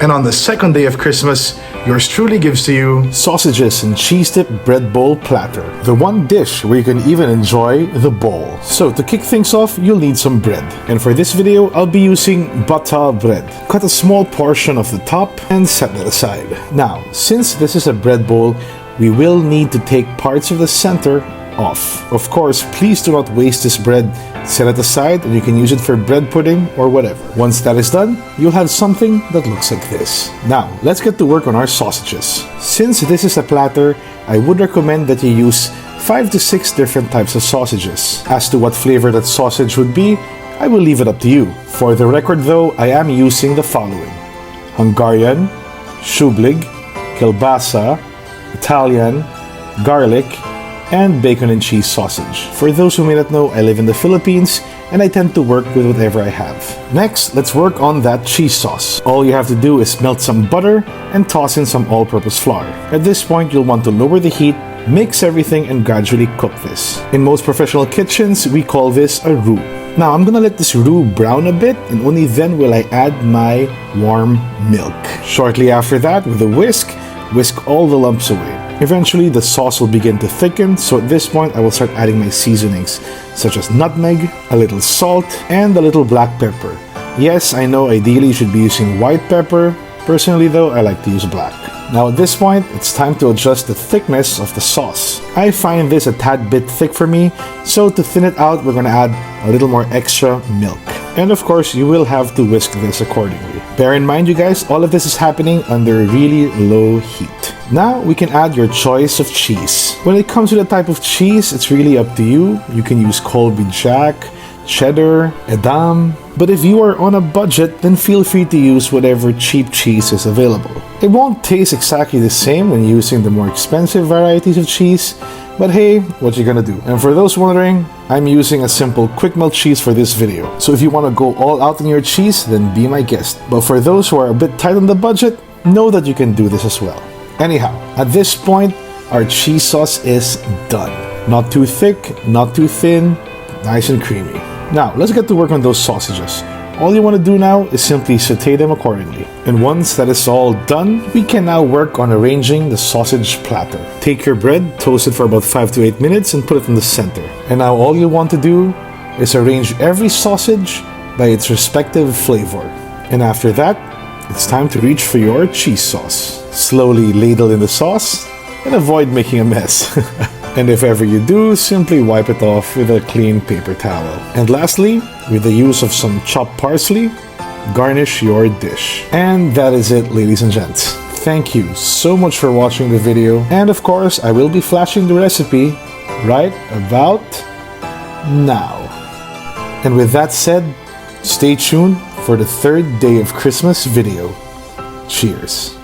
And on the second day of Christmas, yours truly gives to you sausages and cheese dip bread bowl platter. The one dish where you can even enjoy the bowl. So to kick things off, you'll need some bread. And for this video, I'll be using butter bread. Cut a small portion of the top and set that aside. Now, since this is a bread bowl, we will need to take parts of the center off. Of course, please do not waste this bread. Set it aside and you can use it for bread pudding or whatever. Once that is done, you'll have something that looks like this. Now, let's get to work on our sausages. Since this is a platter, I would recommend that you use 5 to 6 different types of sausages. As to what flavor that sausage would be, I will leave it up to you. For the record though, I am using the following: Hungarian, Shublig, Kielbasa, Italian, garlic, and bacon and cheese sausage. For those who may not know, I live in the Philippines and I tend to work with whatever I have. Next, let's work on that cheese sauce. All you have to do is melt some butter and toss in some all-purpose flour. At this point, you'll want to lower the heat, mix everything, and gradually cook this. In most professional kitchens, we call this a roux. Now, I'm gonna let this roux brown a bit, and only then will I add my warm milk. Shortly after that, with a whisk all the lumps away. Eventually, the sauce will begin to thicken, so at this point, I will start adding my seasonings, such as nutmeg, a little salt, and a little black pepper. Yes, I know ideally you should be using white pepper. Personally though, I like to use black. Now at this point, it's time to adjust the thickness of the sauce. I find this a tad bit thick for me, so to thin it out, we're gonna add a little more extra milk. And of course, you will have to whisk this accordingly. Bear in mind, you guys, all of this is happening under really low heat. Now, we can add your choice of cheese. When it comes to the type of cheese, it's really up to you. You can use Colby Jack, cheddar, Edam. But if you are on a budget, then feel free to use whatever cheap cheese is available. It won't taste exactly the same when using the more expensive varieties of cheese, but hey, what you gonna do? And for those wondering, I'm using a simple quick melt cheese for this video. So if you wanna go all out on your cheese, then be my guest. But for those who are a bit tight on the budget, know that you can do this as well. Anyhow, at this point, our cheese sauce is done. Not too thick, not too thin, nice and creamy. Now, let's get to work on those sausages. All you want to do now is simply saute them accordingly. And once that is all done, we can now work on arranging the sausage platter. Take your bread, toast it for about 5 to 8 minutes, and put it in the center. And now all you want to do is arrange every sausage by its respective flavor. And after that, it's time to reach for your cheese sauce. Slowly ladle in the sauce and avoid making a mess. And if ever you do, simply wipe it off with a clean paper towel. And lastly, with the use of some chopped parsley, garnish your dish. And that is it, ladies and gents. Thank you so much for watching the video. And of course, I will be flashing the recipe right about now. And with that said, stay tuned for the third day of Christmas video. Cheers.